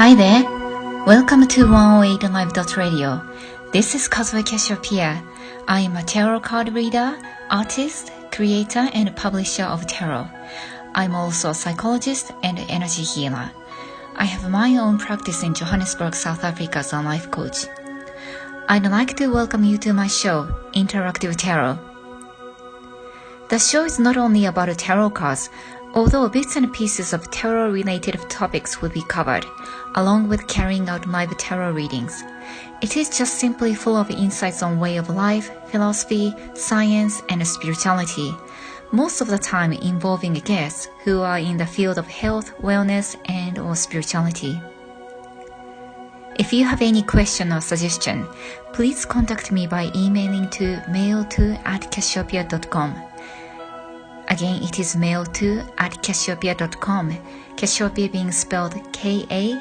Hi there. Welcome to 108live.radio. This is Kazway Kashiopia. I am a tarot card reader, artist, creator, and publisher of tarot. I'm also a psychologist and energy healer. I have my own practice in Johannesburg, South Africa as a life coach. I'd like to welcome you to my show, Interactive Tarot. The show is not only about tarot cards, although bits and pieces of tarot-related topics will be covered, along with carrying out live tarot readings. It is just simply full of insights on way of life, philosophy, science, and spirituality, most of the time involving guests who are in the field of health, wellness, and or spirituality. If you have any question or suggestion, please contact me by emailing to mail2@kashiopia.com. Again, it is mail2@kashiopia.com, Kashiopia being spelled Kashiopia.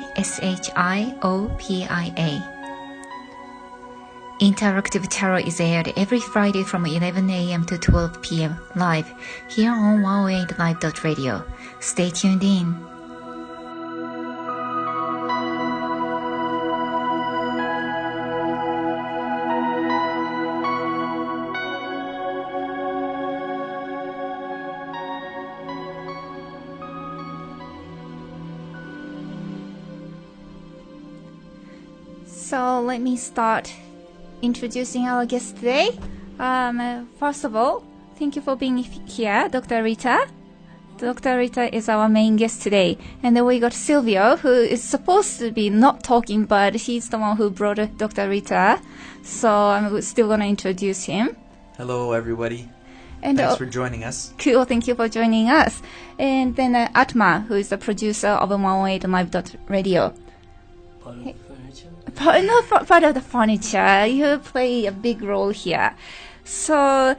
Interactive Tarot is aired every Friday from 11 a.m. to 12 p.m. live here on 108live.radio. Stay tuned in. So let me start introducing our guest today. First of all, thank you for being here, Dr. Rita. Dr. Rita is our main guest today. And then we got Silvio, who is supposed to be not talking, but he's the one who brought Dr. Rita. So I'm still going to introduce him. Hello, everybody. And thanks for joining us. Cool, thank you for joining us. And then Atma, who is the producer of 108live.radio. Part of the furniture. You play a big role here. So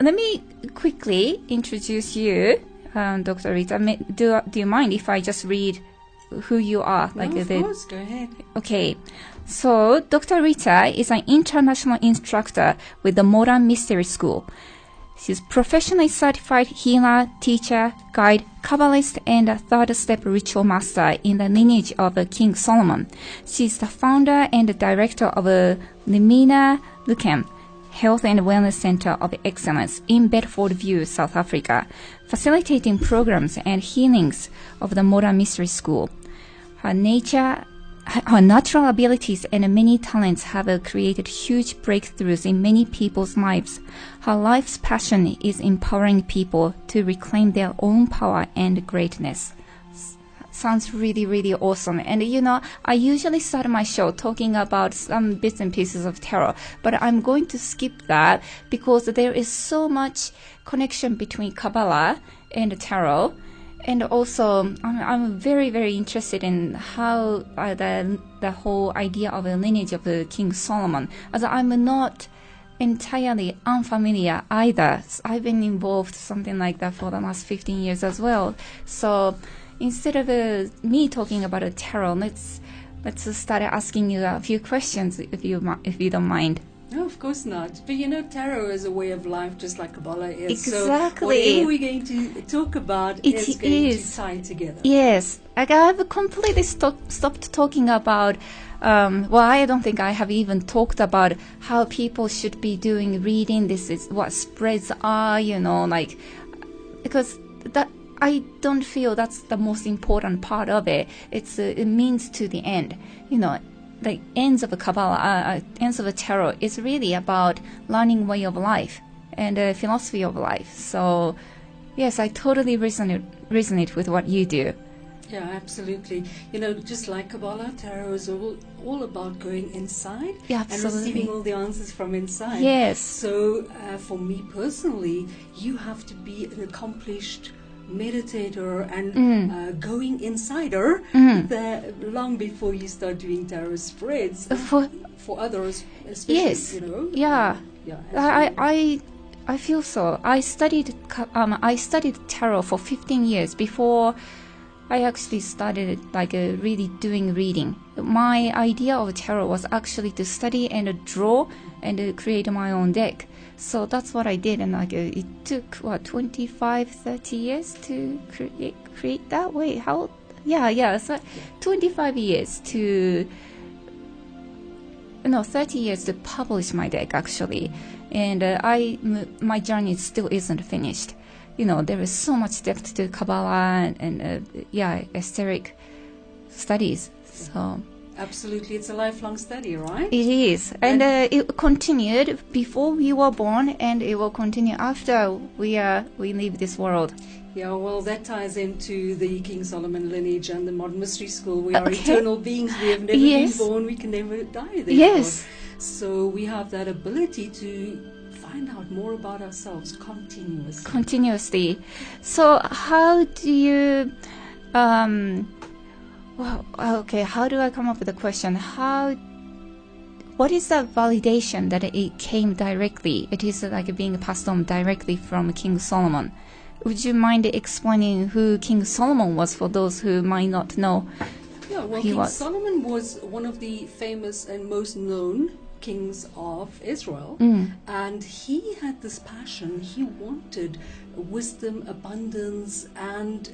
let me quickly introduce you, Dr. Rita. Do you mind if I just read who you are? Of course, go ahead. Okay. So Dr. Rita is an international instructor with the Modern Mystery School. She's professionally certified healer, teacher, guide, Kabbalist, and a third-step ritual master in the lineage of King Solomon. She's the founder and director of Limina Lukem Health and Wellness Center of Excellence in Bedford View, South Africa, facilitating programs and healings of the Modern Mystery School. Her natural abilities and many talents have created huge breakthroughs in many people's lives. Her life's passion is empowering people to reclaim their own power and greatness. Sounds really, really awesome. And I usually start my show talking about some bits and pieces of tarot, but I'm going to skip that because there is so much connection between Kabbalah and tarot. And also, I'm very, very interested in how the whole idea of a lineage of King Solomon, as I'm not entirely unfamiliar either. I've been involved something like that for the last 15 years as well. So instead of me talking about a tarot, let's start asking you a few questions if you don't mind. No, of course not. But tarot is a way of life, just like Kabbalah is. Exactly. So whatever we're going to talk about is going to tie together. Yes. I've completely stopped talking about, I don't think I have even talked about how people should be doing reading. This is what spreads are, because that I don't feel that's the most important part of it. It means to the end, The ends of Kabbalah, ends of tarot is really about learning way of life and philosophy of life. So, yes, I totally resonate with what you do. Yeah, absolutely. Just like Kabbalah, tarot is all about going inside and receiving all the answers from inside. Yes. So, for me personally, you have to be an accomplished meditator and going insider long before you start doing tarot spreads for others, especially. Yes. Yeah. I feel so. I studied tarot for 15 years before I actually started really doing reading. My idea of tarot was actually to study and draw and create my own deck. So that's what I did, and it took 25-30 years to create that. Wait, how So 25 years to, 30 years to publish my deck actually, and my journey still isn't finished. There is so much depth to Kabbalah and esoteric studies. So absolutely, it's a lifelong study, right? it is, and it continued before we were born, and it will continue after we leave this world. Yeah, well, that ties into the King Solomon lineage and the modern mystery school. We are eternal beings. We have never been born. We can never die. Therefore. Yes. So we have that ability to find out more about ourselves continuously. So how do you how do I come up with a question? What is the validation that it came directly? It is like being passed on directly from King Solomon. Would you mind explaining who King Solomon was for those who might not know? Yeah, well, King Solomon was one of the famous and most known kings of Israel, and he had this passion. He wanted wisdom, abundance, and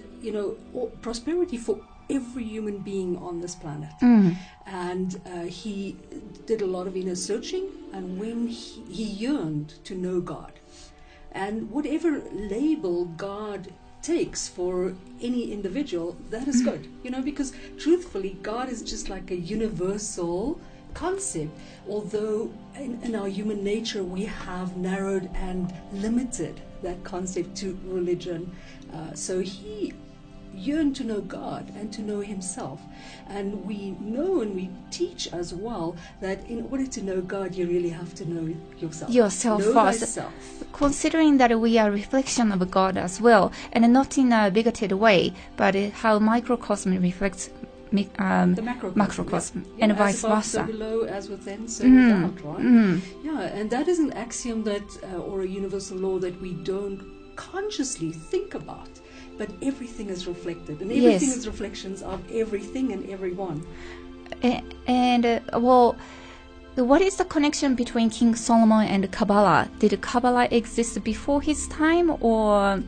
prosperity for every human being on this planet. And he did a lot of inner searching, and when he yearned to know God, and whatever label God takes for any individual, that is good, because truthfully, God is just like a universal concept, although in our human nature we have narrowed and limited that concept to religion. So he yearned to know God and to know himself, and we know and we teach as well that in order to know God, you really have to know yourself know first. Thyself. Considering that we are a reflection of God as well, and not in a bigoted way, but how microcosm reflects the macrocosm, and vice versa. So below as within, so without, right? Yeah, and that is an axiom that, or a universal law that we don't consciously think about, but everything is reflected, and everything is reflections of everything and everyone. What is the connection between King Solomon and Kabbalah? Did Kabbalah exist before his time, or?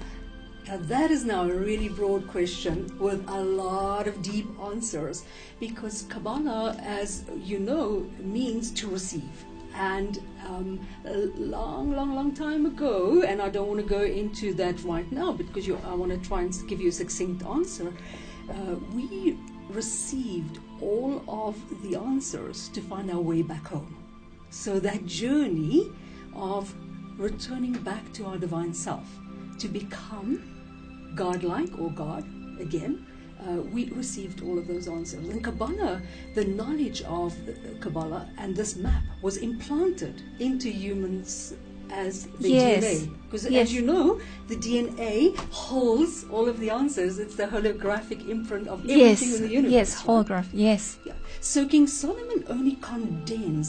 Now that is now a really broad question with a lot of deep answers, because Kabbalah, as you know, means to receive. And a long time ago, and I don't want to go into that right now because I want to try and give you a succinct answer, we received all of the answers to find our way back home. So that journey of returning back to our divine self, to become godlike or God again, we received all of those answers. In Kabbalah, the knowledge of Kabbalah and this map was implanted into humans as the DNA. Because as you know, the DNA holds all of the answers. It's the holographic imprint of everything in the universe. Yes, holograph, yes. Yeah. So King Solomon only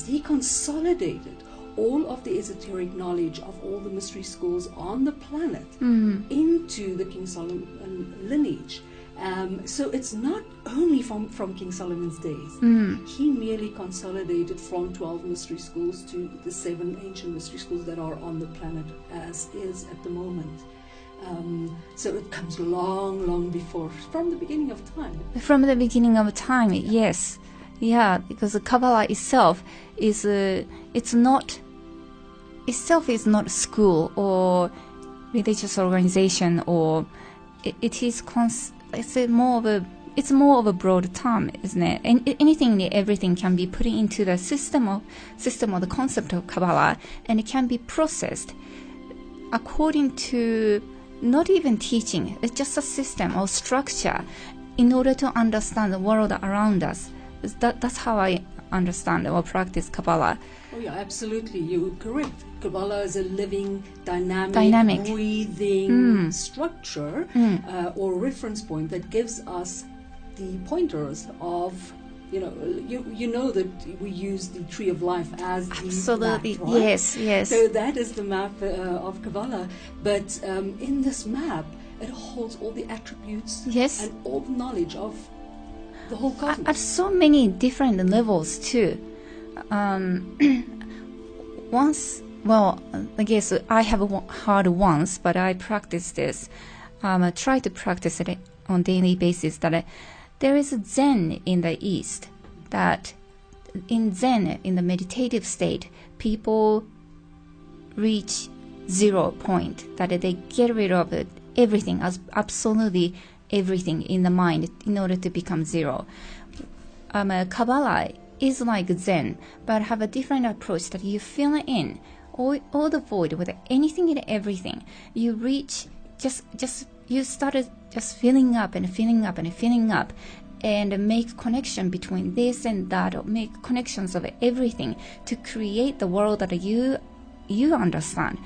he consolidated all of the esoteric knowledge of all the mystery schools on the planet into the King Solomon lineage. So it's not only from King Solomon's days. He merely consolidated from 12 mystery schools to the 7 ancient mystery schools that are on the planet as is at the moment. So it comes long before, from the beginning of time. From the beginning of time, yes. Yeah, because the Kabbalah itself is not a school or religious organization, or it's more of a broad term, isn't it? And anything and everything can be put into the system of the concept of Kabbalah, and it can be processed according to not even teaching. It's just a system or structure in order to understand the world around us. That's how I understand or practice Kabbalah. Oh yeah, absolutely. You're correct. Kabbalah is a living, dynamic. breathing structure or reference point that gives us the pointers of, you know that we use the tree of life as the map, right? Yes. So that is the map of Kabbalah. But in this map, it holds all the attributes and all the knowledge of the whole cosmos. At so many different levels too. I guess I have heard once, but I practice this. I try to practice it on a daily basis, that there is a Zen in the East, that in Zen, in the meditative state, people reach 0 point, that they get rid of everything, as absolutely everything in the mind in order to become zero. Kabbalah is like Zen, but have a different approach, that you fill in all the void with anything and everything. You reach you started just filling up and filling up and filling up, and make connection between this and that, or make connections of everything to create the world that you understand.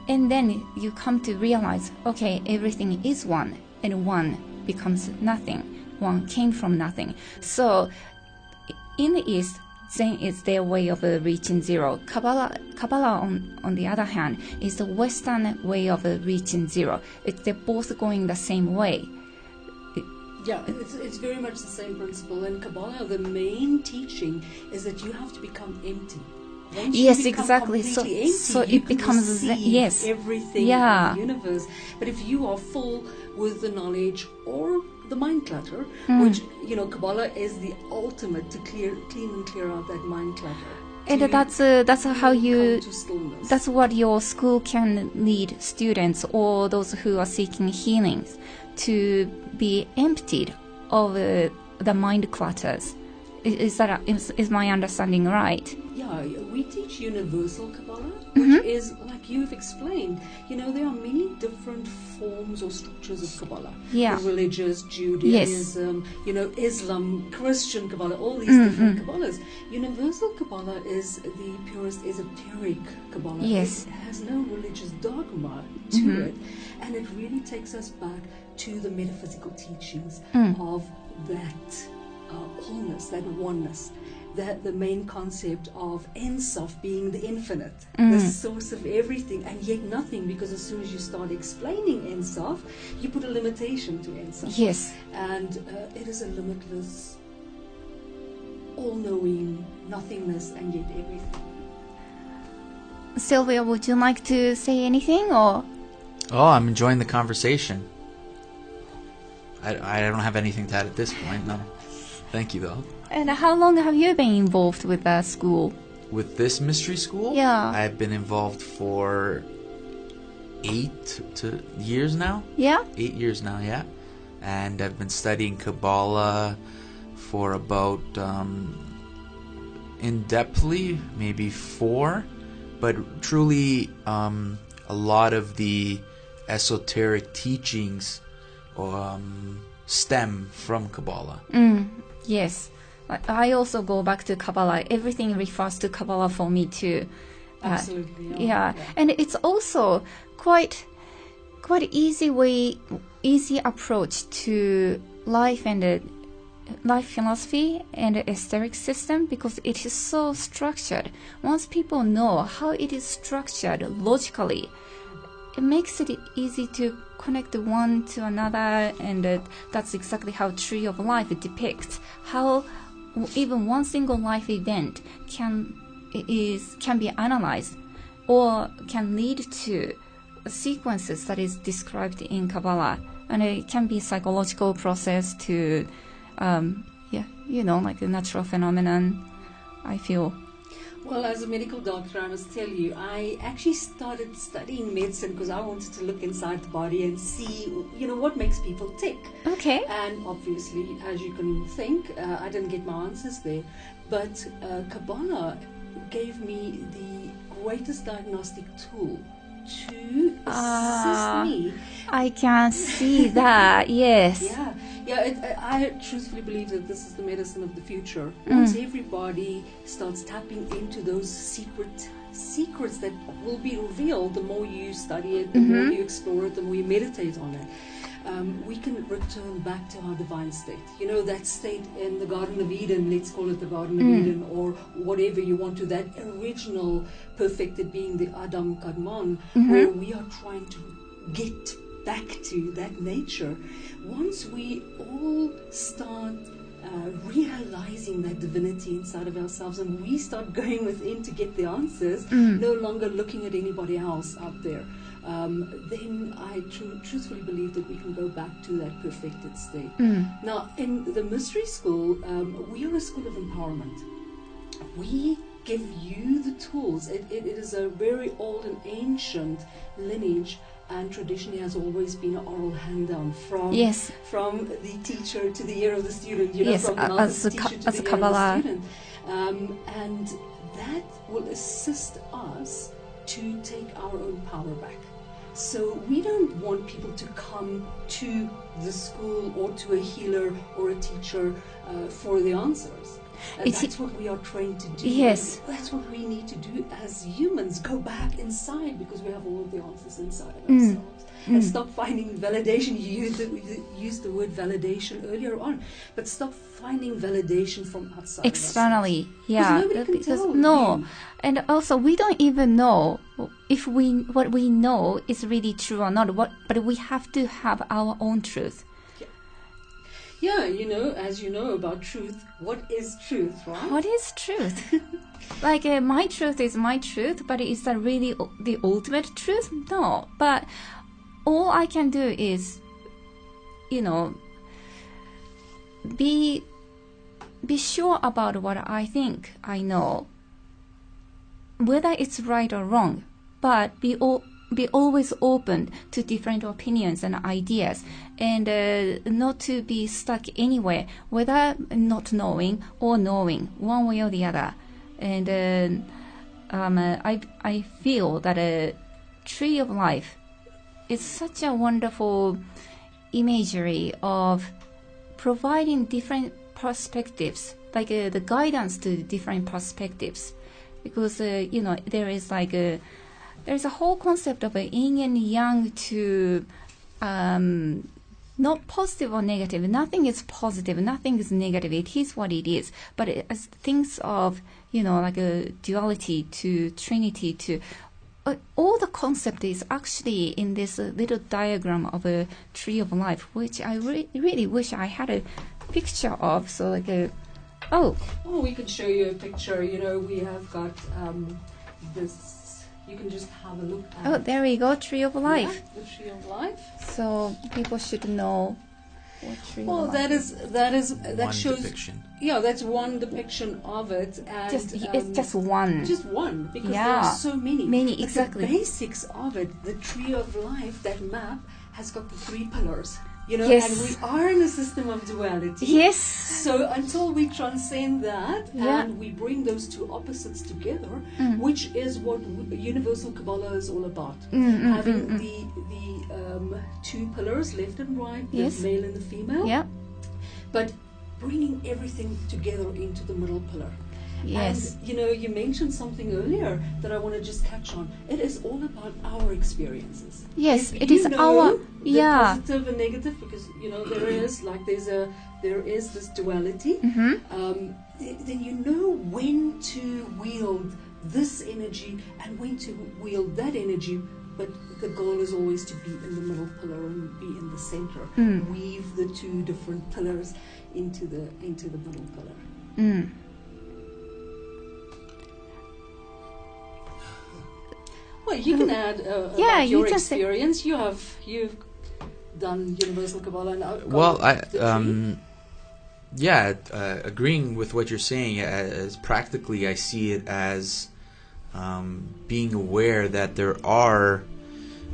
And then you come to realize, okay, everything is one, and one becomes nothing. One came from nothing. So in the East, Zen is their way of reaching zero. Kabbalah on the other hand, is the Western way of reaching zero. They're both going the same way. Yeah, it's very much the same principle. In Kabbalah, the main teaching is that you have to become empty. Once yes, you become exactly. Empty, So you it becomes receive everything in the universe. But if you are full with the knowledge or the mind clutter, which Kabbalah is the ultimate to clean and clear out that mind clutter. And that's how you. Come to stillness. That's what your school can lead students or those who are seeking healings to be emptied of the mind clutters. Is my understanding right? Yeah, we teach universal Kabbalah, which is, like you've explained, there are many different forms or structures of Kabbalah. Yeah. The religious, Judaism, Islam, Christian Kabbalah, all these different Kabbalias. Universal Kabbalah is the purest esoteric Kabbalah. Yes. It has no religious dogma to it, and it really takes us back to the metaphysical teachings of that wholeness, that oneness, the main concept of Ein Sof being the infinite, the source of everything, and yet nothing, because as soon as you start explaining Ein Sof, you put a limitation to Ein Sof. Yes. And it is a limitless, all-knowing nothingness, and yet everything. Sylvia, would you like to say anything, or? Oh, I'm enjoying the conversation. I don't have anything to add at this point, no. Thank you, though. And how long have you been involved with the school? With this mystery school? Yeah. I've been involved for 8 years now. Yeah? 8 years now, yeah. And I've been studying Kabbalah for about, in-depthly, maybe 4. But truly, a lot of the esoteric teachings stem from Kabbalah. Yes. I also go back to Kabbalah. Everything refers to Kabbalah for me too. Absolutely. Yeah. And it's also quite easy approach to life and life philosophy and aesthetic system, because it is so structured. Once people know how it is structured logically, it makes it easy to connect one to another, and that's exactly how Tree of Life depicts how even one single life event can be analyzed or can lead to sequences that is described in Kabbalah, and it can be psychological process to like the natural phenomenon, I feel. Well, as a medical doctor, I must tell you, I actually started studying medicine because I wanted to look inside the body and see, what makes people tick. Okay. And obviously, as you can think, I didn't get my answers there. But Kabbalah gave me the greatest diagnostic tool to assist me. I can see that, yes. Yeah, I truthfully believe that this is the medicine of the future. Once everybody starts tapping into those secrets that will be revealed, the more you study it, the more you explore it, the more you meditate on it, we can return back to our divine state. That state in the Garden of Eden, let's call it the Garden of Eden, or whatever you want to, that original perfected being, the Adam Kadmon, where we are trying to get back to that nature. Once we all start realizing that divinity inside of ourselves, and we start going within to get the answers, no longer looking at anybody else out there, then I truthfully believe that we can go back to that perfected state. Mm. Now, in the mystery school, we are a school of empowerment. We give you the tools. It is a very old and ancient lineage, and traditionally has always been an oral hand-down from the teacher to the ear of the student, you know, Yes, from the mouth of as the a teacher to as the a ear of the Kabbalah. student. And that will assist us to take our own power back. So we don't want people to come to the school or to a healer or a teacher for the answers. That's what we are trained to do. Yes. That's what we need to do as humans. Go back inside, because we have all of the answers inside of ourselves. And stop finding validation. You used the word validation earlier on, but stop finding validation from outside. Externally, yeah. Nobody can because tell no, you. And also we don't even know if what we know is really true or not. But we have to have our own truth. Yeah, you know, as you know about truth, what is truth, right? What is truth? Like my truth is my truth, but is that really the ultimate truth? No, but all I can do is, you know, be sure about what I think I know, whether it's right or wrong, but be always open to different opinions and ideas, and not to be stuck anywhere, whether not knowing or knowing, one way or the other. And I feel that a tree of life is such a wonderful imagery of providing different perspectives, like the guidance to different perspectives, because you know, there's a whole concept of yin and yang to not positive or negative. Nothing is positive, nothing is negative. It is what it is. But as things of, you know, like a duality to trinity to all the concept is actually in this little diagram of a tree of life, which I really wish I had a picture of. So like we could show you a picture. You know, we have got this. You can just have a look at. Oh, there we go, tree of life. Yeah, the tree of life. So people should know what tree of life. Well, that One shows. depiction. Yeah, that's one depiction of it, and it's just one. Just one, because there are so many. Many, But exactly. the basics of it, the tree of life, that map has got the 3 pillars. You know, Yes. and we are in a system of duality. Yes. So until we transcend that and we bring those two opposites together, which is what universal Kabbalah is all about, having the 2 pillars, left and right, the male and the female, but bringing everything together into the middle pillar. Yes. And, you know, you mentioned something earlier that I want to just catch on. It is all about our experiences. Yes, If it you is know our the positive and negative, because, you know, there is this duality. Then you know when to wield this energy and when to wield that energy. But the goal is always to be in the middle pillar and be in the center. Weave the 2 different pillars into the middle pillar. Well, you can add about your experience. You've done Universal Kabbalah and Well, agreeing with what you're saying, as practically I see it as being aware that there are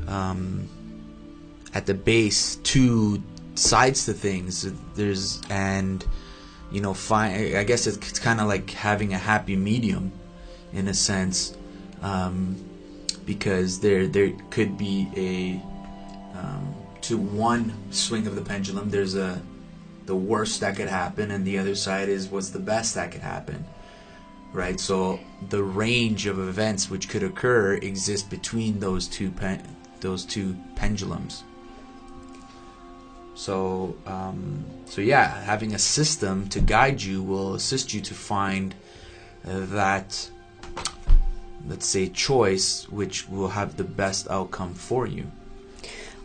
at the base 2 sides to things. I guess it's kind of like having a happy medium in a sense. Because there could be to one swing of the pendulum, there's the worst that could happen, and the other side is what's the best that could happen, right? So the range of events which could occur exist between those two pendulums. So having a system to guide you will assist you to find that, let's say, choice which will have the best outcome for you.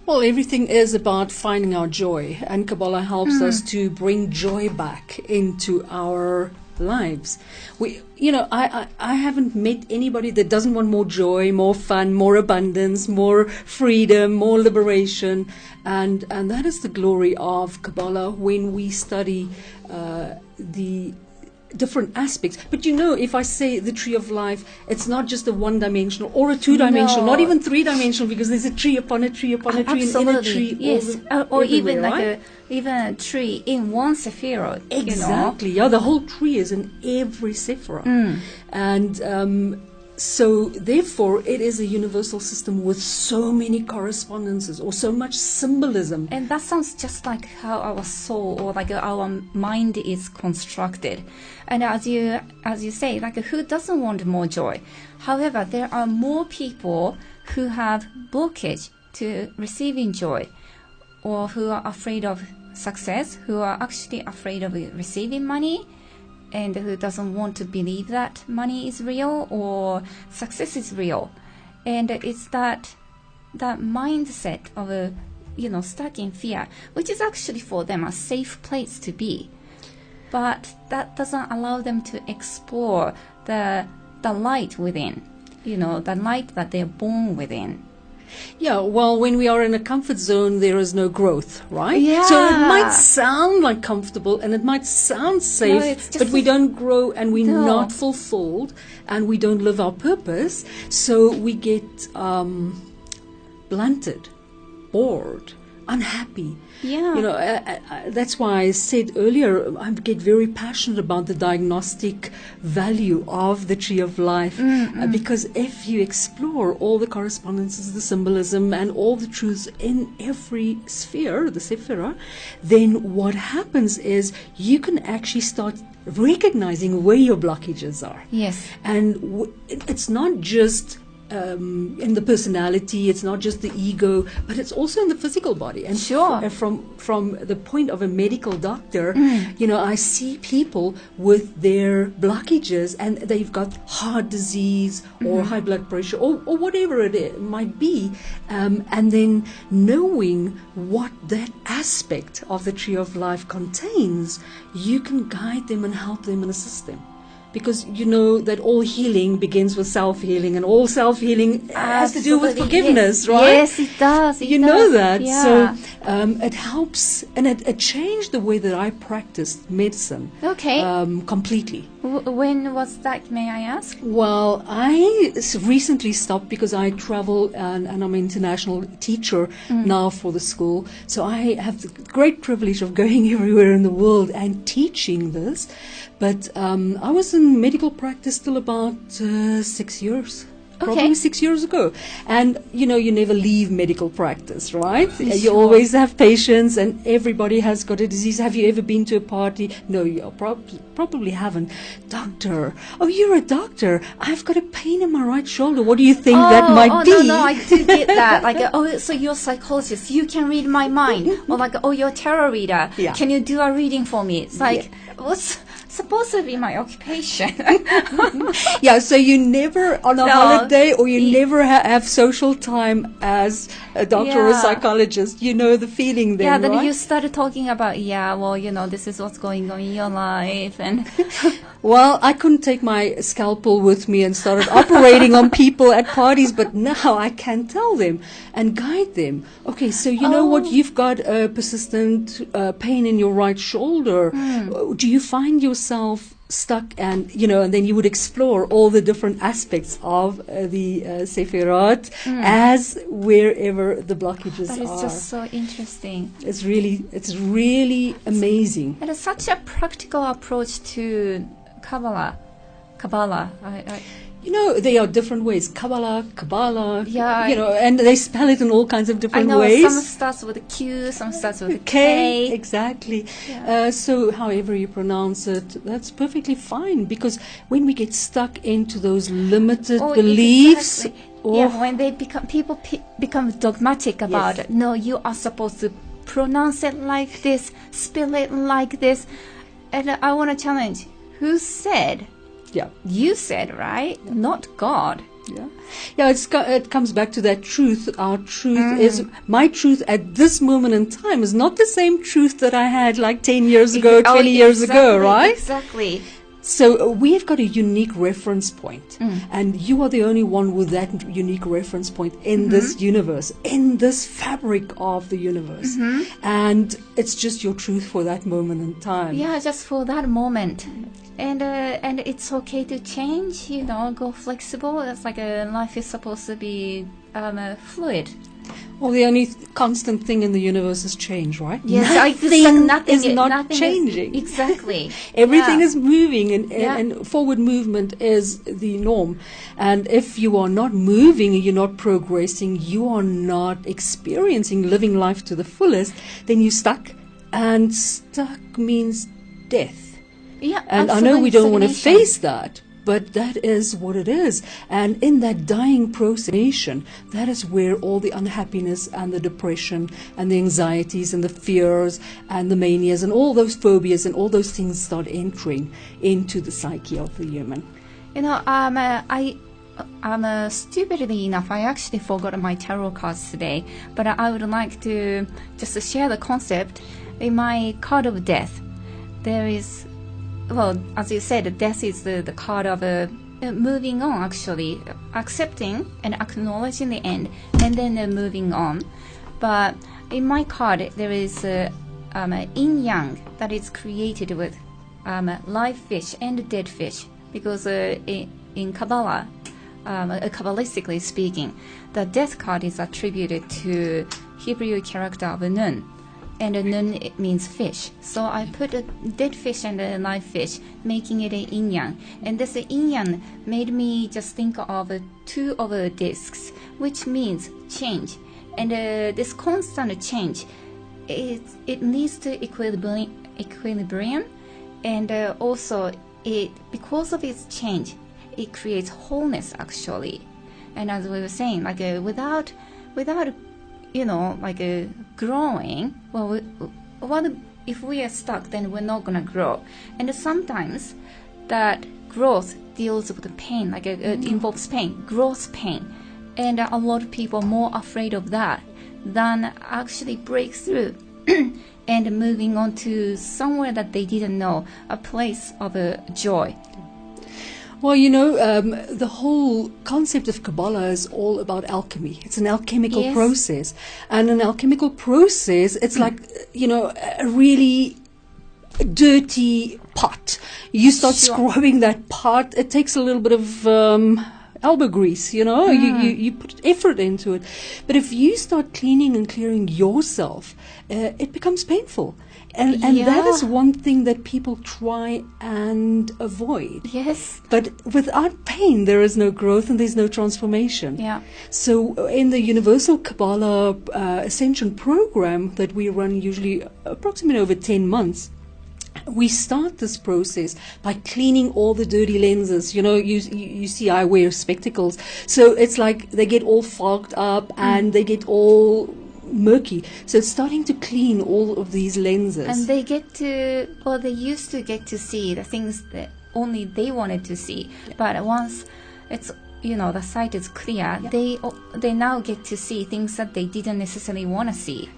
Well, everything is about finding our joy, and Kabbalah helps us to bring joy back into our lives. I haven't met anybody that doesn't want more joy, more fun, more abundance, more freedom, more liberation, and that is the glory of Kabbalah when we study the different aspects. But if I say the tree of life, it's not just a one-dimensional or a two-dimensional, not even three-dimensional, because there's a tree upon a tree upon a tree, and in a tree, yes, or even right? even a tree in one sephirah. Exactly. Yeah, the whole tree is in every sephirah, and so therefore it is a universal system with so many correspondences or so much symbolism. And that sounds just like how our soul or like our mind is constructed. And as you say, like who doesn't want more joy? However, there are more people who have blockage to receiving joy, or who are afraid of success, who are actually afraid of receiving money, and who doesn't want to believe that money is real or success is real. And it's that mindset of stuck in fear, which is actually for them a safe place to be. But that doesn't allow them to explore the light within, the light that they're born within. Yeah, well, when we are in a comfort zone, there is no growth, right? Yeah. So it might sound like comfortable and it might sound safe, but we don't grow and we're not fulfilled and we don't live our purpose. So we get blunted, bored, unhappy. Yeah. That's why I said earlier, I get very passionate about the diagnostic value of the tree of life, because if you explore all the correspondences, the symbolism, and all the truths in every sphere, the sephirah, then what happens is you can actually start recognizing where your blockages are. Yes. And it's not just in the personality, it's not just the ego, but it's also in the physical body. And sure, from the point of a medical doctor, I see people with their blockages and they've got heart disease or high blood pressure or whatever it might be, and then knowing what that aspect of the tree of life contains, you can guide them and help them and assist them. Because you know that all healing begins with self-healing, and all self-healing has to do with forgiveness, yes. right? Yes, it does. You know that. Yeah. So it helps, and it changed the way that I practiced medicine. Okay. Completely. When was that, may I ask? Well, I recently stopped because I travel and I'm an international teacher now for the school. So I have the great privilege of going everywhere in the world and teaching this. But I was in medical practice till about 6 years. Probably 6 years ago. And, you never leave medical practice, right? Sure. You always have patients and everybody has got a disease. Have you ever been to a party? No, you probably haven't. Doctor. Oh, you're a doctor. I've got a pain in my right shoulder. What do you think that might be? No, I do get that. Like, so you're a psychologist. You can read my mind. Or like, you're a tarot reader. Yeah. Can you do a reading for me? It's like, what's supposed to be my occupation? Yeah, so you never on a holiday or you never have social time as a doctor or a psychologist. You know the feeling then, yeah, then right? you started talking about, this is what's going on in your life. And well, I couldn't take my scalpel with me and started operating on people at parties, but now I can tell them and guide them. Okay, so you know what? You've got a persistent pain in your right shoulder. Do you find yourself stuck? And and then you would explore all the different aspects of the Sephirot as wherever the blockages are. That is just so interesting. It's really amazing. And it's such a practical approach to Kabbalah. There are different ways. Kabbalah. Yeah. And they spell it in all kinds of different ways. Some starts with a Q, some starts with a K. Exactly. Yeah. So however you pronounce it, that's perfectly fine. Because when we get stuck into those limited beliefs, exactly. When they become dogmatic about it. No, you are supposed to pronounce it like this, spell it like this. And I want to challenge. Who said? Yeah. You said, right? Yeah. Not God. Yeah. It comes back to that truth. Our truth is, my truth at this moment in time is not the same truth that I had like 10 years ago, 20 years ago, right? Exactly. So we've got a unique reference point, and you are the only one with that unique reference point in this universe, in this fabric of the universe. And it's just your truth for that moment in time. Yeah, just for that moment. And it's okay to change, go flexible. It's like life is supposed to be fluid. Well, the only constant thing in the universe is change, right? Yes, nothing is not changing. Exactly. Everything is moving, and forward movement is the norm. And if you are not moving, you're not progressing, you are not experiencing living life to the fullest, then you're stuck. And stuck means death. Yeah, and I know we don't want to face that, but that is what it is. And in that dying process, that is where all the unhappiness and the depression and the anxieties and the fears and the manias and all those phobias and all those things start entering into the psyche of the human. I'm stupidly enough, I actually forgot my tarot cards today, but I would like to just share the concept. In my card of death, there is, well, as you said, death is the card of moving on, actually, accepting and acknowledging the end, and then moving on. But in my card, there is yin-yang that is created with live fish and dead fish, because in Kabbalah, Kabbalistically speaking, the death card is attributed to Hebrew character of Nun. And nun, it means fish. So I put a dead fish and a live fish, making it a yin-yang. And this yin-yang made me just think of two of the discs, which means change. And this constant change, it leads to equilibrium. And also, because of its change, it creates wholeness, actually. And as we were saying, like without growing, well, what if we are stuck, then we're not going to grow. And sometimes that growth deals with pain, it involves pain, growth pain. And a lot of people are more afraid of that than actually break through and moving on to somewhere that they didn't know, a place of joy. Well, the whole concept of Kabbalah is all about alchemy. It's an alchemical process. And an alchemical process, it's like, a really dirty pot. You start scrubbing that pot. It takes a little bit of elbow grease, you put effort into it. But if you start cleaning and clearing yourself, it becomes painful. And that is one thing that people try and avoid. Yes. But without pain, there is no growth and there's no transformation. Yeah. So in the Universal Kabbalah Ascension program that we run usually approximately over 10 months, we start this process by cleaning all the dirty lenses. You see I wear spectacles. So it's like they get all fogged up and they get all murky. So it's starting to clean all of these lenses. And they used to get to see the things that only they wanted to see. Yeah. But once it's, the sight is clear, they now get to see things that they didn't necessarily want to see.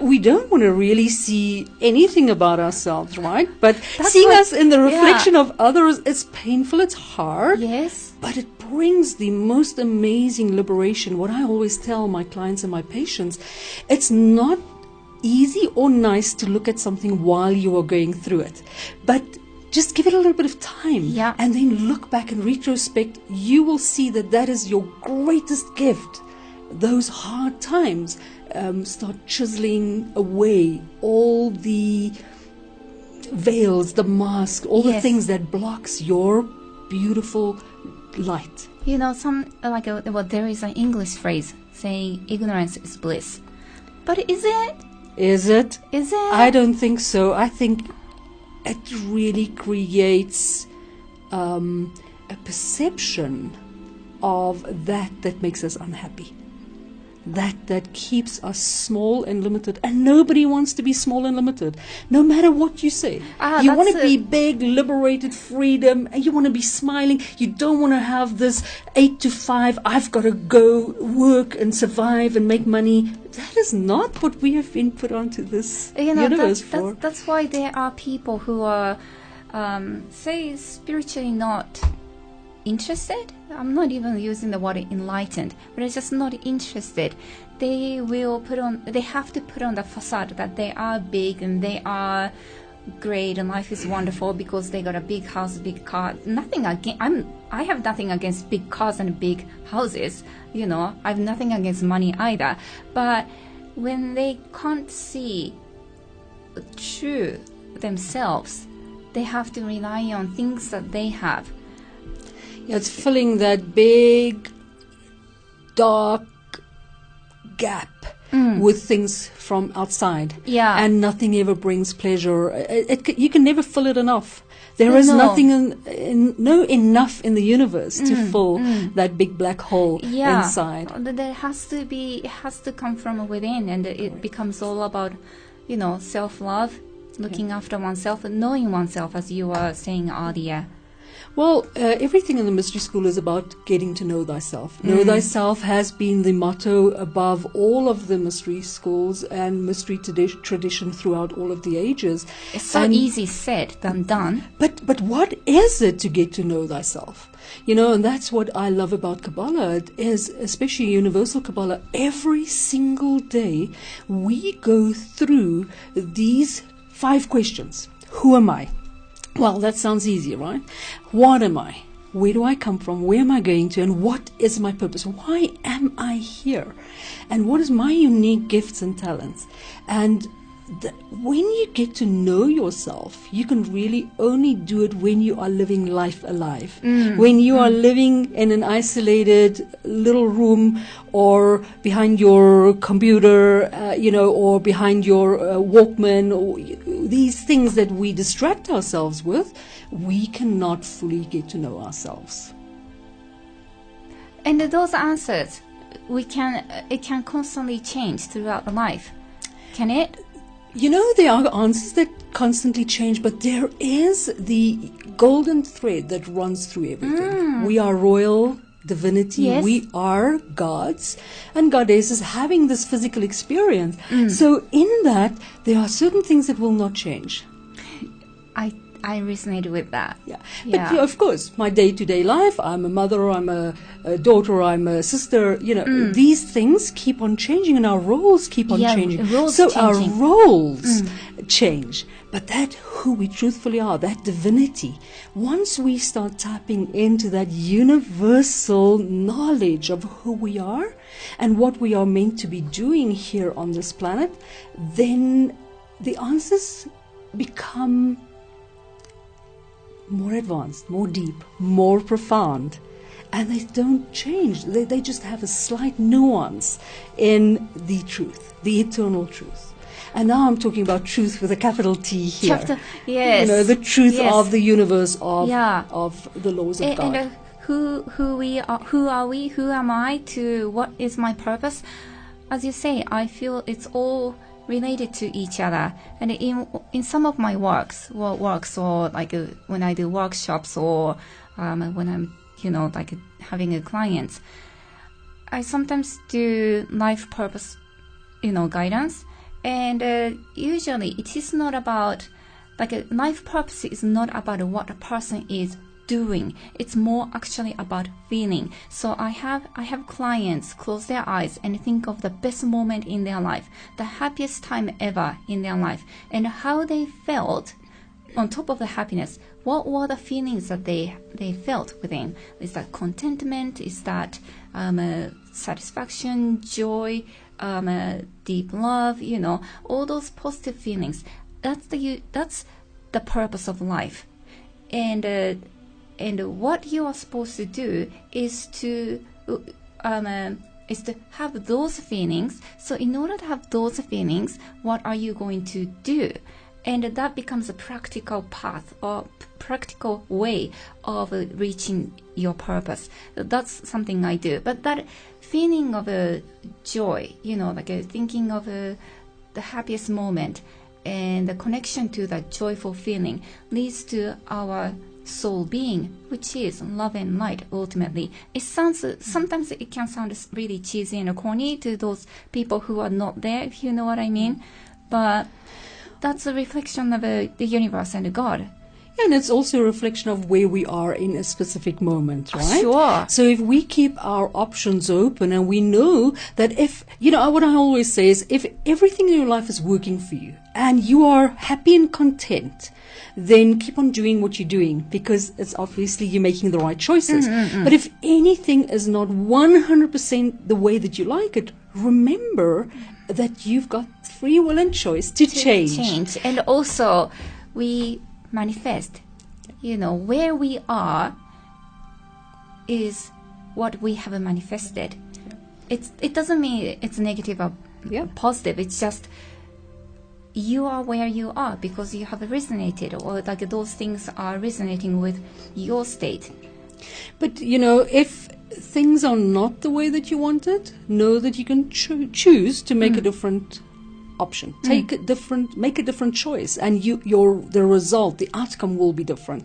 We don't want to really see anything about ourselves, right? But seeing us in the reflection of others, it's painful, it's hard. Yes. But it brings the most amazing liberation. What I always tell my clients and my patients, it's not easy or nice to look at something while you are going through it. But just give it a little bit of time. Yeah. And then look back in retrospect, you will see that is your greatest gift. Those hard times start chiseling away all the veils, the mask, all the things that blocks your beautiful light. There is an English phrase saying ignorance is bliss. But is it? Is it? Is it? I don't think so. I think it really creates a perception of that makes us unhappy. That keeps us small and limited. And nobody wants to be small and limited, no matter what you say. You want to be big, liberated, freedom, and you want to be smiling. You don't want to have this 8 to 5, I've got to go work and survive and make money. That is not what we have been put onto this universe for. That's why there are people who are say spiritually not interested, I'm not even using the word enlightened, but it's just not interested, they have to put on the facade that they are big and they are great and life is wonderful because they got a big house, big car. I have nothing against big cars and big houses, I have nothing against money either, but when they can't see true themselves, they have to rely on things that they have. Yeah, it's filling that big dark gap with things from outside. Yeah. And nothing ever brings pleasure. You can never fill it enough. There is No. nothing enough in the universe to fill that big black hole inside. There it has to come from within, and it becomes all about, self-love, looking after oneself, and knowing oneself, as you were saying earlier. Well, everything in the mystery school is about getting to know thyself. Know thyself has been the motto above all of the mystery schools and mystery tradition throughout all of the ages. It's so easy said than done. But what is it to get to know thyself? And that's what I love about Kabbalah. It is, especially Universal Kabbalah, every single day we go through these 5 questions. Who am I? Well, that sounds easy, right? What am I? Where do I come from? Where am I going to? And what is my purpose? Why am I here? And what is my unique gifts and talents? And when you get to know yourself, you can really only do it when you are living life alive. When you are living in an isolated little room or behind your computer, or behind your Walkman, or these things that we distract ourselves with, we cannot fully get to know ourselves. And those answers, it can constantly change throughout life. Can it? There are answers that constantly change, but there is the golden thread that runs through everything. We are royal divinity. Yes. We are gods and goddesses having this physical experience. So in that, there are certain things that will not change. I resonate with that. Yeah. But of course, my day-to-day life, I'm a mother, I'm a daughter, I'm a sister, these things keep on changing and our roles keep on changing. Our roles change. But that who we truthfully are, that divinity, once we start tapping into that universal knowledge of who we are and what we are meant to be doing here on this planet, then the answers become more advanced, more deep, more profound, and they don't change. They just have a slight nuance in the truth, the eternal truth. And now I'm talking about truth with a capital T here. Yes. The truth of the universe, of the laws of God. And who are we? Who am I? To what is my purpose? As you say, I feel it's all related to each other. And in some of my works or like when I do workshops or when I'm having a client, I sometimes do life purpose guidance, and usually it is not about life purpose is not about what a person is doing. It's more actually about feeling. So I have clients close their eyes and think of the best moment in their life, the happiest time ever in their life, and how they felt. On top of the happiness, what were the feelings that they felt within? Is that contentment? Is that satisfaction, joy, deep love? All those positive feelings. That's the purpose of life, and what you are supposed to do is to have those feelings. So in order to have those feelings, what are you going to do? And that becomes a practical path or practical way of reaching your purpose. That's something I do. But that feeling of joy, thinking of the happiest moment and the connection to that joyful feeling leads to our soul being, which is love and light ultimately. Sometimes it can sound really cheesy and corny to those people who are not there, if you know what I mean. But that's a reflection of the universe and God. And it's also a reflection of where we are in a specific moment, right? Sure. So if we keep our options open and we know that if, what I always say is if everything in your life is working for you and you are happy and content, then keep on doing what you're doing because it's obviously you're making the right choices. But if anything is not 100% the way that you like it, remember that you've got free will and choice to change. And also, we manifest. Where we are is what we have manifested. It doesn't mean it's negative or positive. It's just you are where you are because you have resonated, or like those things are resonating with your state. But if things are not the way that you want it, know that you can choose to make a different option. Make a different choice, and the result, the outcome will be different.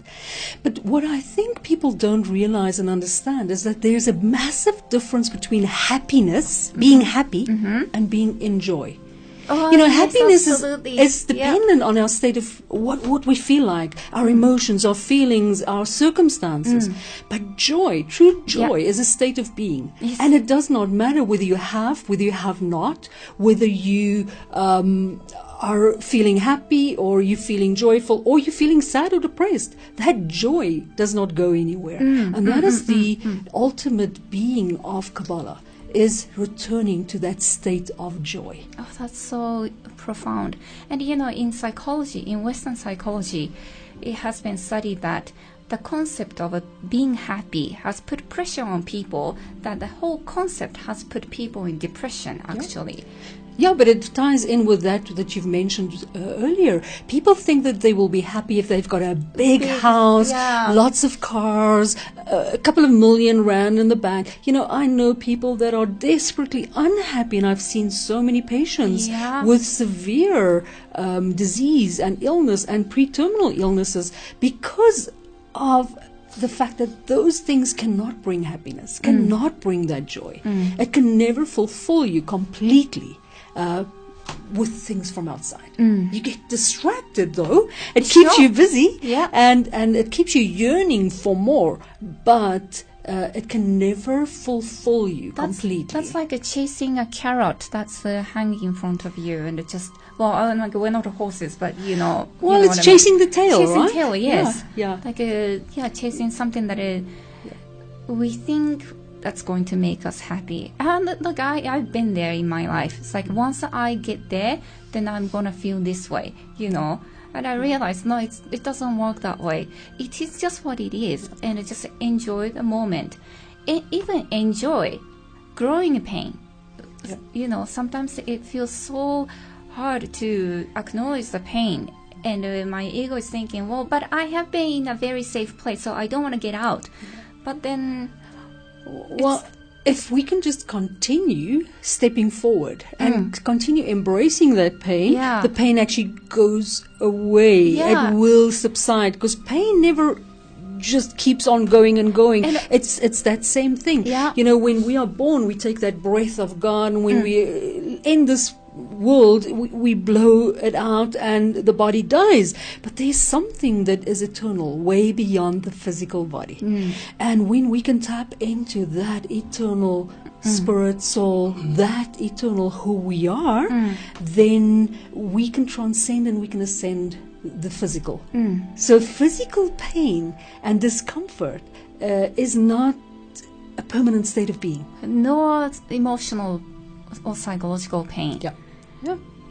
But what I think people don't realize and understand is that there's a massive difference between happiness, being happy, and being in joy. Happiness is dependent on our state of what we feel like, our emotions, our feelings, our circumstances. But joy, true joy, is a state of being. Yes. And it does not matter whether you have not, whether you are feeling happy or you're feeling joyful or you're feeling sad or depressed. That joy does not go anywhere. And that is the ultimate being of Kabbalah, is returning to that state of joy. Oh, that's so profound. And in psychology, in Western psychology, it has been studied that the concept of being happy has put pressure on people, that the whole concept has put people in depression, actually. Yeah, but it ties in with that you've mentioned earlier. People think that they will be happy if they've got a big house, lots of cars, a couple of million rand in the bank. I know people that are desperately unhappy, and I've seen so many patients with severe disease and illness and pre-terminal illnesses because of the fact that those things cannot bring happiness, cannot bring that joy. It can never fulfill you completely. With things from outside. You get distracted though. It keeps you busy and it keeps you yearning for more, but it can never fulfill you completely. That's like chasing a carrot that's hanging in front of you, and it just, we're not horses, but Well, it's chasing the tail, chasing right? tail, yes. Yeah. Like chasing something that we think that's going to make us happy. And look, I've been there in my life. It's like once I get there, then I'm gonna feel this way, And I realized, no, it doesn't work that way. It is just what it is, and just enjoy the moment. And even enjoy growing pain. Sometimes it feels so hard to acknowledge the pain. And my ego is thinking, well, but I have been in a very safe place, so I don't want to get out. But then... Well, if we can just continue stepping forward and continue embracing that pain, the pain actually goes away. It will subside, because pain never just keeps on going and going. And it's that same thing. When we are born, we take that breath of God, and when we end this world, we blow it out and the body dies. But there's something that is eternal, way beyond the physical body. And when we can tap into that eternal spirit, soul, that eternal who we are, then we can transcend and we can ascend the physical. So physical pain and discomfort is not a permanent state of being. No emotional or psychological pain.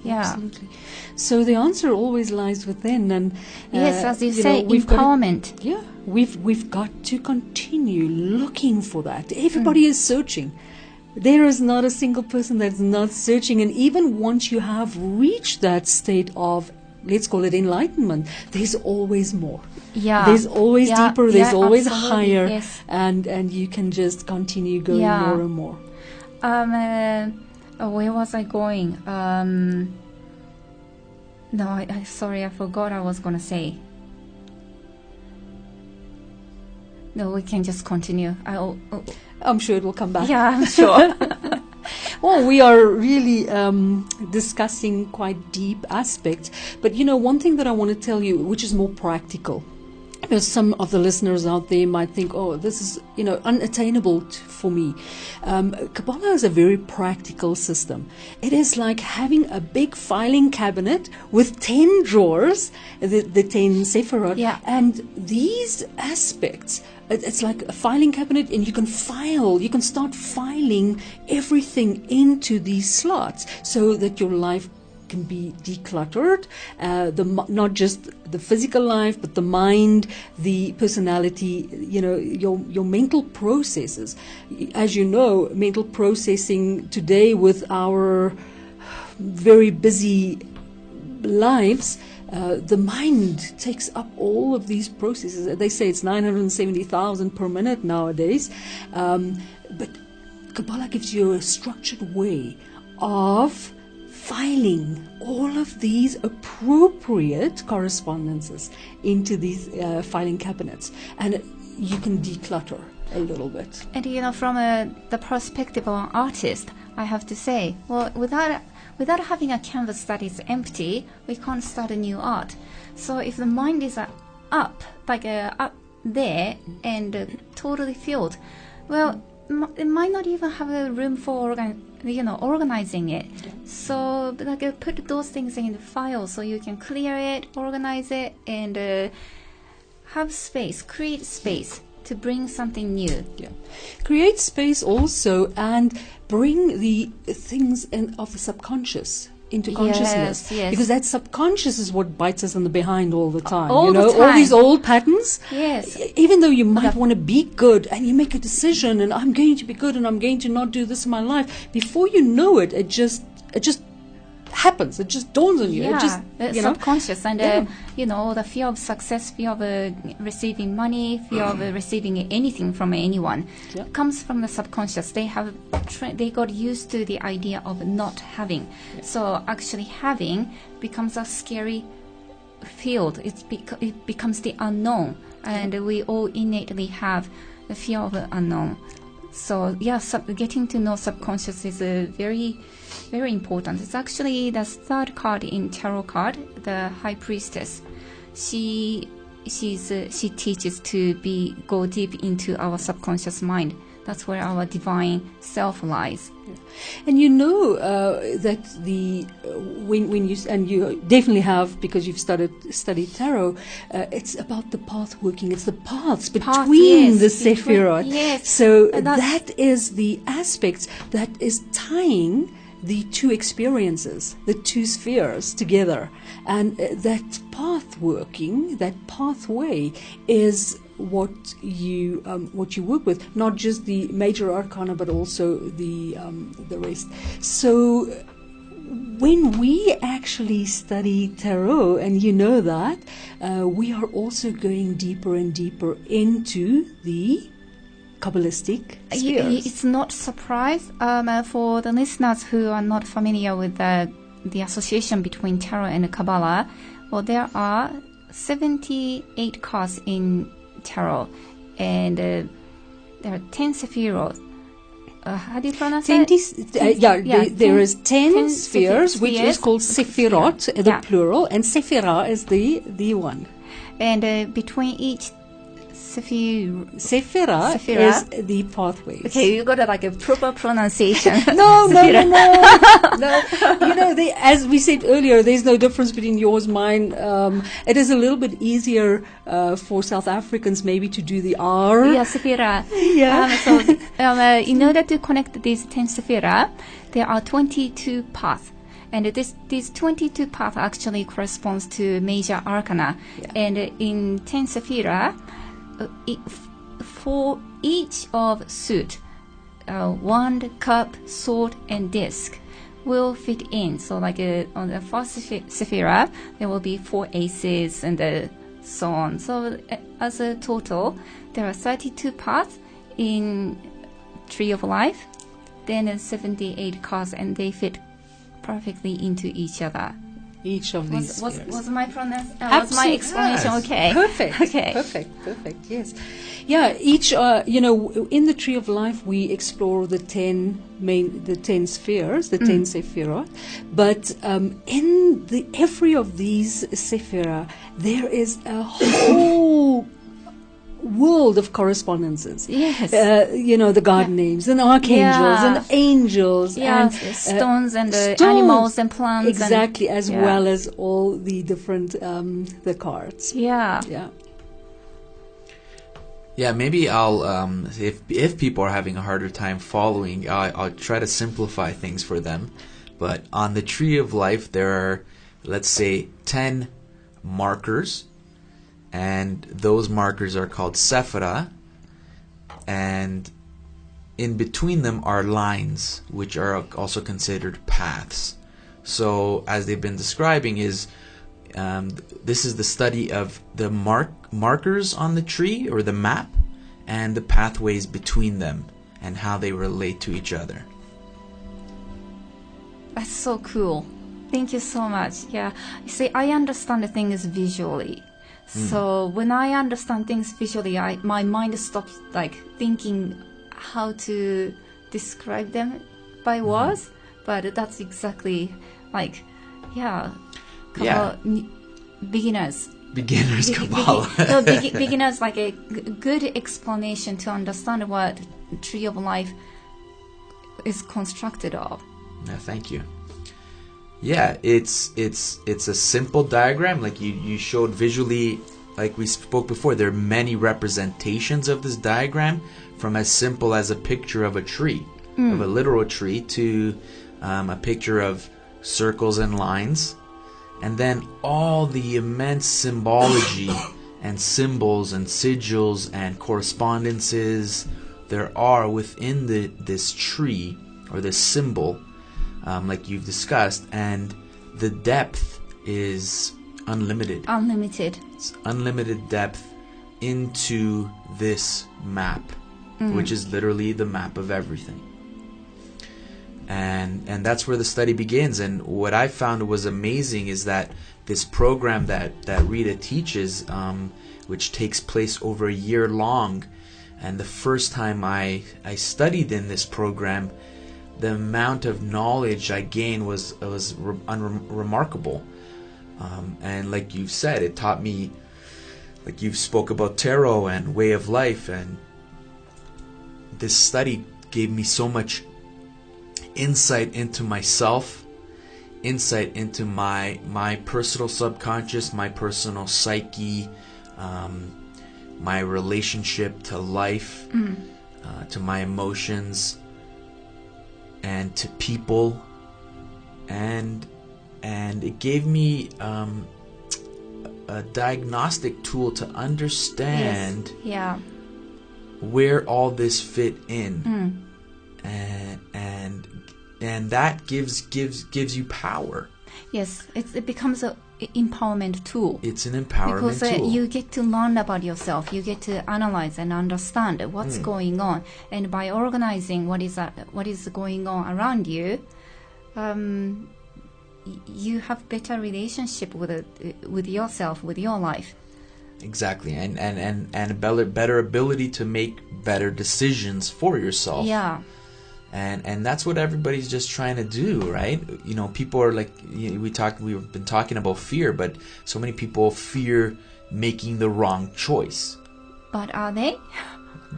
Yeah, absolutely. So the answer always lies within, and yes, as you say, empowerment. We've got to continue looking for that. Everybody is searching. There is not a single person that's not searching, and even once you have reached that state of, let's call it enlightenment, there's always more. There's always deeper. There's always higher, and you can just continue going more and more. Where was I going? No, I sorry, I forgot I was going to say. No, we can just continue. I'm sure it will come back. Yeah, I'm sure. Well, we are really discussing quite deep aspects. But, one thing that I want to tell you, which is more practical, know some of the listeners out there might think, oh, this is, unattainable for me. Kabbalah is a very practical system. It is like having a big filing cabinet with 10 drawers, the 10 Sephirot, and these aspects, it's like a filing cabinet, and you can start filing everything into these slots so that your life can be decluttered, not just the physical life, but the mind, the personality, your mental processes. As you know, mental processing today with our very busy lives, the mind takes up all of these processes. They say it's 970,000 per minute nowadays, but Kabbalah gives you a structured way of filing all of these appropriate correspondences into these filing cabinets, and you can declutter a little bit. And from the perspective of an artist, I have to say, well, without having a canvas that is empty, we can't start a new art. So if the mind is up there and totally filled, well, it might not even have a room for organizing it. So put those things in the file so you can clear it, organize it, and have space, create space to bring something new. Create space also, and bring the things of the subconscious into consciousness. Yes. Because that subconscious is what bites us in the behind all the time. All the time. All these old patterns. Yes. Even though you might want to be good, and you make a decision, and I'm going to be good, and I'm going to not do this in my life, before you know it, it just happens. It just dawns on you. It's subconscious, and the fear of success, fear of receiving money, fear of receiving anything from anyone comes from the subconscious. They got used to the idea of not having. So actually having becomes a scary field. It becomes the unknown, and we all innately have the fear of the unknown. So getting to know subconscious is very, very important. It's actually the third card in tarot card, the High Priestess. She teaches to go deep into our subconscious mind. That's where our divine self lies. And that when you definitely have, because you've studied tarot, it's about the path working. It's the paths between the Sephirot. Yes. So that is the aspects that is tying the two experiences, the two spheres together, and that path working, that pathway is what you work with, not just the major arcana, but also the rest. So when we actually study tarot, and that, we are also going deeper and deeper into the Kabbalistic spheres. It's not surprise for the listeners who are not familiar with the association between tarot and Kabbalah. Well, there are 78 cards in tarot, and there are 10 Sephirot. How do you pronounce it? There is 10 spheres, which is called Sephirot, the plural, and Sephira is the one. And between each Sephira is the pathways. Okay, you got a proper pronunciation. No. As we said earlier, there's no difference between yours, mine. It is a little bit easier for South Africans maybe to do the R. Yeah, Sephira. Yeah. In order to connect these 10 Sephira, there are 22 paths. And these 22 paths actually corresponds to major arcana. Yeah. And in 10 Sephira, for each of suit, wand, cup, sword, and disc will fit in. So on the first Sephira, there will be 4 aces and so on. So as a total, there are 32 paths in Tree of Life, then 78 cards, and they fit perfectly into each other. Each of these was my was my explanation okay? Perfect. Okay. Perfect. Yes. Yeah. Each in the Tree of Life we explore the 10 spheres, the 10 Sephirot, but in every of these Sephira there is a whole world of correspondences. Yes. The god names and archangels and angels and stones and animals and plants. Exactly, as well as all the different the cards. Yeah. Yeah, maybe I'll if people are having a harder time following, I'll try to simplify things for them. But on the Tree of Life, there are, let's say, 10 markers, and those markers are called sephira, and in between them are lines, which are also considered paths. So, as they've been describing, is this is the study of the markers on the tree or the map and the pathways between them and how they relate to each other. That's so cool. Thank you so much. Yeah. You see, I understand the things visually. So when I understand things visually, my mind stops thinking how to describe them by words. But that's exactly beginners Kabbalah. Beginners, like a good explanation to understand what Tree of Life is constructed of. Yeah, thank you. Yeah, it's a simple diagram, like you showed visually, like we spoke before. There are many representations of this diagram, from as simple as a picture of a tree, of a literal tree, to a picture of circles and lines, and then all the immense symbology and symbols and sigils and correspondences there are within this tree or this symbol, like you've discussed, and the depth is unlimited. It's unlimited depth into this map, which is literally the map of everything. And that's where the study begins. And what I found was amazing is that this program that Rita teaches, which takes place over a year long, and the first time I studied in this program, the amount of knowledge I gained was remarkable. And like you've said, it taught me, like you've spoke about tarot and way of life, and this study gave me so much insight into myself, insight into my personal subconscious, my personal psyche, my relationship to life, to my emotions, and to people, and it gave me a diagnostic tool to understand where all this fit in, and that gives you power. Yes, it becomes an empowerment tool. It's an empowerment tool. Because you get to learn about yourself. You get to analyze and understand what's going on. And by organizing what is going on around you, you have better relationship with yourself, with your life. Exactly, and a better ability to make better decisions for yourself. Yeah. And that's what everybody's just trying to do, right? You know, people are like, we've been talking about fear, but so many people fear making the wrong choice. But are they?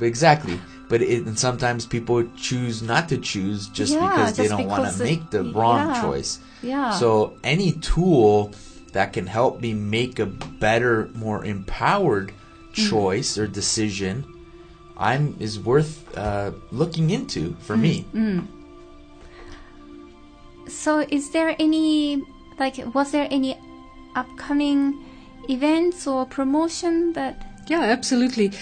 Exactly. And sometimes people choose not to choose just because they don't want to make the wrong choice. Yeah. So any tool that can help me make a better, more empowered choice or decision is worth looking into for me. So was there any upcoming events or promotion that? Yeah, absolutely.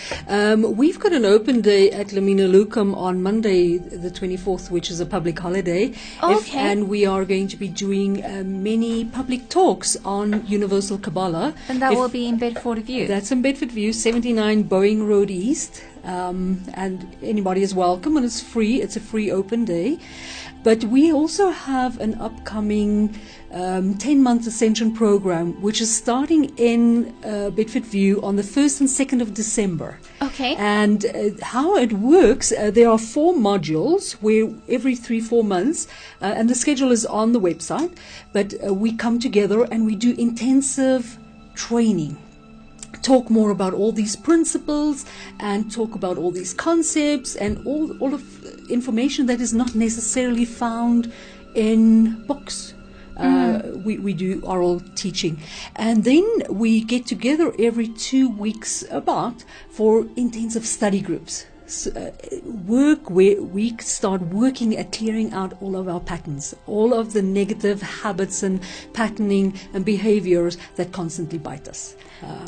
We've got an open day at Lamina Lucum on Monday the 24th, which is a public holiday. Okay. And we are going to be doing many public talks on Universal Kabbalah. And that will be in Bedford View. That's in Bedford View, 79 Boeing Road East. And anybody is welcome, and it's free. It's a free open day. But we also have an upcoming 10-month Ascension program, which is starting in Bedford View on the 1st and 2nd of December. Okay. And how it works, there are 4 modules where every 3-4 months, and the schedule is on the website, but we come together and we do intensive training talk more about all these principles and talk about all these concepts and all of information that is not necessarily found in books. We do oral teaching, and then we get together every 2 weeks for intensive study groups. Work where we start working at clearing out all of our patterns, all of the negative habits and patterning and behaviors that constantly bite us.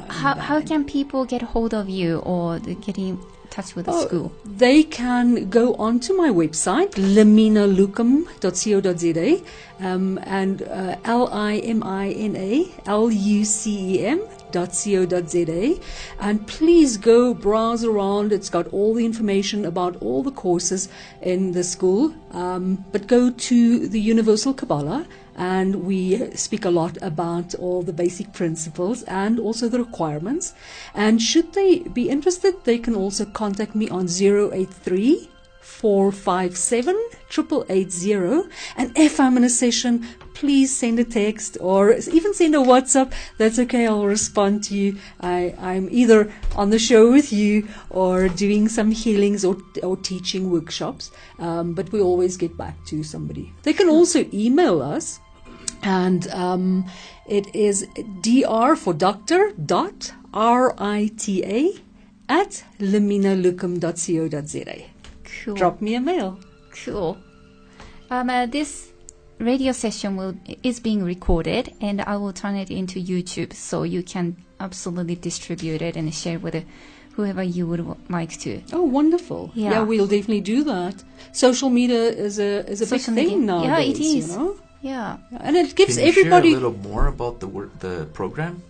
How can people get hold of you or get in touch with the school? They can go onto my website, liminalucum.co.za, and liminalucem.co.za, and please go browse around. It's got all the information about all the courses in the school, but go to the Universal Kabbalah, and we speak a lot about all the basic principles and also the requirements. And should they be interested, they can also contact me on 083 457 8880. And if I'm in a session, please send a text or even send a WhatsApp. That's okay, I'll respond to you. I'm either on the show with you or doing some healings or teaching workshops, but we always get back to somebody. They can also email us, and it is dr for doctor .rita at liminalucum.co.za. Cool. Drop me a mail. Cool. This radio session is being recorded, and I will turn it into YouTube, so you can absolutely distribute it and share with whoever you would like to. Oh, wonderful! Yeah, we'll definitely do that. Social media is a big thing nowadays. Yeah, it is. You know? Yeah, and it gives Can you everybody share a little more about the program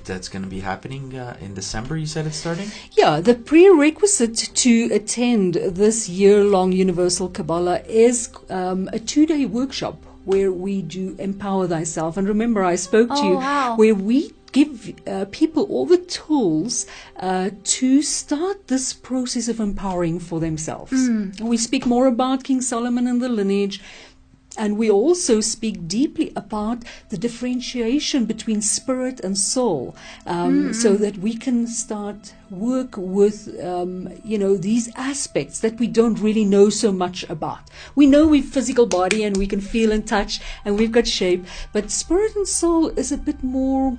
that's going to be happening in December. You said it's starting? Yeah, the prerequisite to attend this year-long Universal Kabbalah is a 2-day workshop where we do Empower Thyself. And remember, I spoke to you where we give people all the tools to start this process of empowering for themselves. We speak more about King Solomon and the lineage. And we also speak deeply about the differentiation between spirit and soul, so that we can start work with, these aspects that we don't really know so much about. We know we've physical body and we can feel and touch and we've got shape, but spirit and soul is a bit more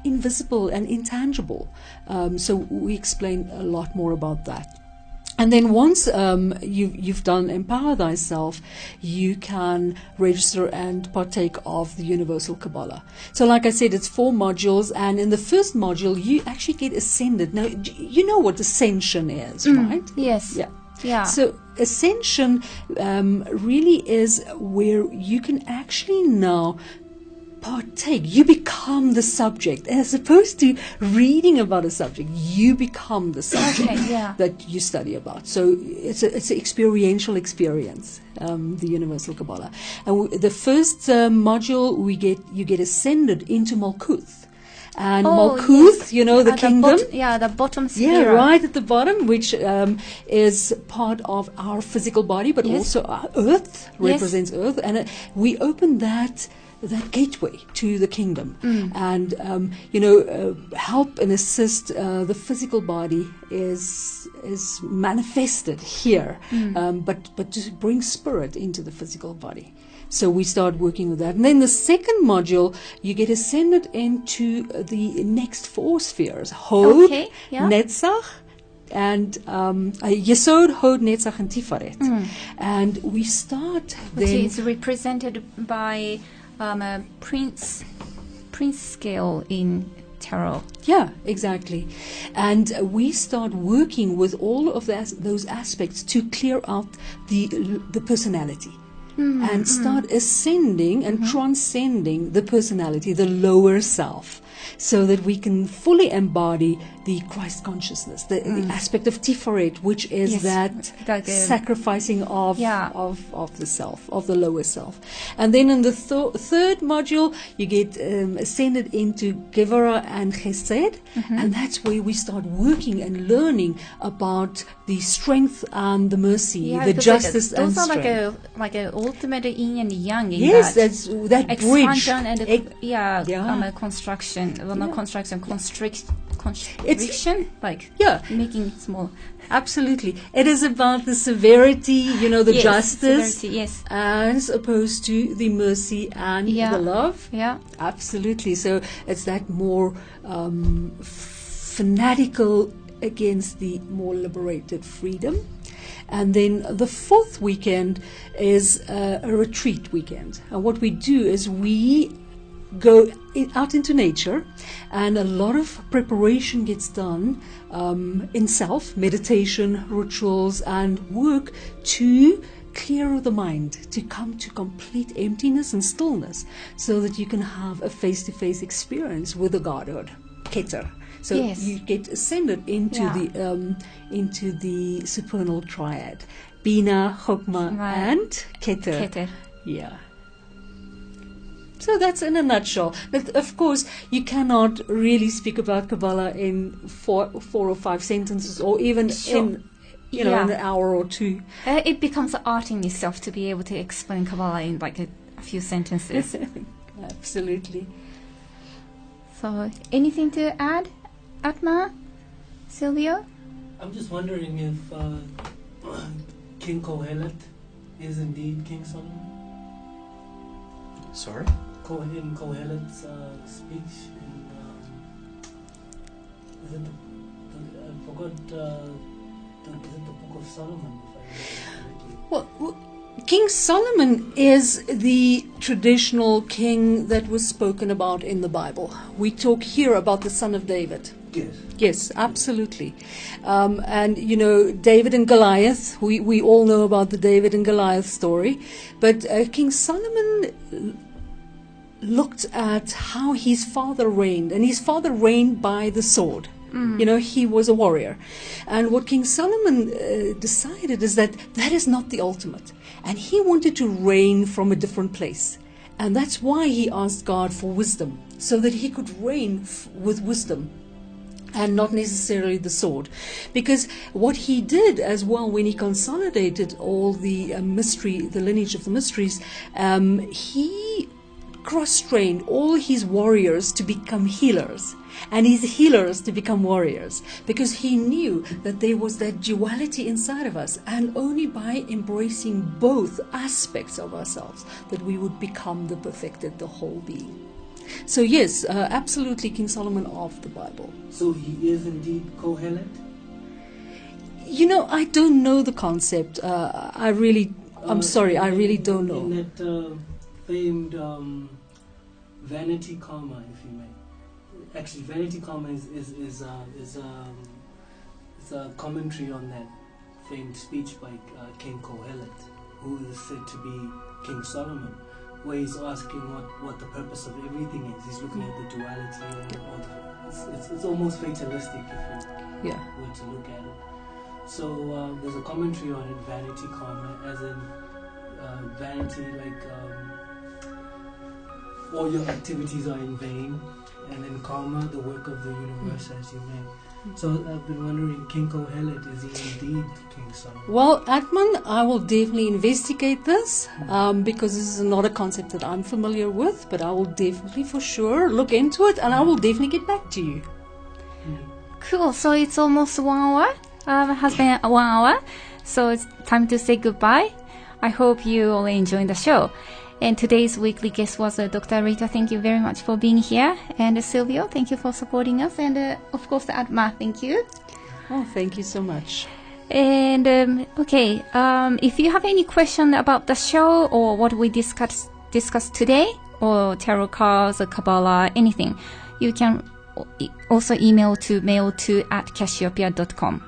invisible and intangible. So we explain a lot more about that. And then once you've done Empower Thyself, you can register and partake of the Universal Kabbalah. So like I said, it's 4 modules, and in the first module, you actually get ascended. Now, you know what ascension is, right? Yes. Yeah. So ascension really is where you can actually now partake. You become the subject, as opposed to reading about a subject. You become the subject that you study about. So it's an experiential experience, the Universal Kabbalah. And the first module, you get ascended into Malkuth. And Malkuth, the kingdom. The bottom sphere. Yeah, right at the bottom, which is part of our physical body, but also our earth, represents earth. And we open that gateway to the kingdom, and help and assist. The physical body is manifested here, but to bring spirit into the physical body. So we start working with that, and then the second module, you get ascended into the next 4 spheres: Hod, Netzach, and Yesod, Hod, Netzach, and Tiferet. And we start which is represented by a prince scale in tarot. Yeah, exactly. And we start working with all of those aspects to clear out the personality. And start ascending and transcending the personality, the lower self, so that we can fully embody the Christ consciousness, the aspect of Tiferet, which is that sacrificing of the self, of the lower self. And then in the third module, you get ascended into Gevurah and Chesed, and that's where we start working and learning about the strength and the mercy, the justice and strength. Those are like a ultimate yin and yang in that bridge. Expansion and construction. construction, well, not construction, constriction, like Yeah. making it small. Absolutely. It is about the severity, the Yes, justice, severity, yes. as opposed to the mercy and Yeah. the love. Yeah. Absolutely. So it's that more fanatical against the more liberated freedom. And then the fourth weekend is a retreat weekend. And what we do is we go out into nature, and a lot of preparation gets done in self, meditation, rituals, and work to clear the mind, to come to complete emptiness and stillness, so that you can have a face-to-face experience with the Godhood, Keter. So Yes. you get ascended into the supernal triad, Bina, Chokmah, Right. and Keter. Keter. Yeah. So that's in a nutshell. But of course, you cannot really speak about Kabbalah in four or five sentences, or even Sure. in Yeah. an hour or two. It becomes an art in itself to be able to explain Kabbalah in like a few sentences. Absolutely. So, anything to add, Atma, Silvio? I'm just wondering if King Kohelet is indeed King Solomon. Sorry? In Kohelet's speech, is it I forgot, is it the Book of Solomon, if I remember correctly? Well, King Solomon is the traditional king that was spoken about in the Bible. We talk here about the son of David. Yes. Yes, absolutely. And, David and Goliath, we all know about the David and Goliath story. But King Solomon looked at how his father reigned, and his father reigned by the sword. He was a warrior. And what King Solomon decided is that is not the ultimate. And he wanted to reign from a different place. And that's why he asked God for wisdom, so that he could reign with wisdom and not necessarily the sword. Because what he did as well, when he consolidated all the the lineage of the mysteries, he cross-trained all his warriors to become healers, and his healers to become warriors, because he knew that there was that duality inside of us, and only by embracing both aspects of ourselves that we would become the perfected, the whole being. So yes, absolutely, King Solomon of the Bible. So he is indeed Kohelet? I don't know the concept. I'm sorry, I really don't know. In that famed Vanity Karma, if you may. Actually, Vanity Karma is a commentary on that famed speech by King Kohelet, who is said to be King Solomon, where he's asking what the purpose of everything is. He's looking at the duality, and it's almost fatalistic if you were to look at it. So there's a commentary on it, Vanity Karma, as in vanity, like all your activities are in vain, and then karma, the work of the universe as you may. So I've been wondering, King Kohelet, is he indeed King Solomon? Well, Atman, I will definitely investigate this, because this is not a concept that I'm familiar with, but I will definitely for sure look into it, and I will definitely get back to you. Cool. So it's almost 1 hour. Has been 1 hour. So it's time to say goodbye. I hope you all enjoyed the show. And today's weekly guest was Dr. Rita. Thank you very much for being here. And Silvio, thank you for supporting us. And of course, Atma, thank you. Oh, thank you so much. And if you have any question about the show or what we discussed today, or tarot cards, or Kabbalah, anything, you can also email to mail2@cashiopia.com.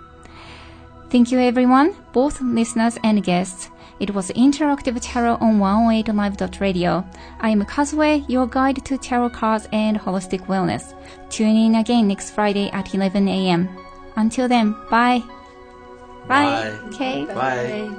Thank you, everyone, both listeners and guests. It was interactive tarot on 108live.radio. I am Kazway, your guide to tarot cards and holistic wellness. Tune in again next Friday at 11 a.m. Until then, bye. Bye. Okay. Bye.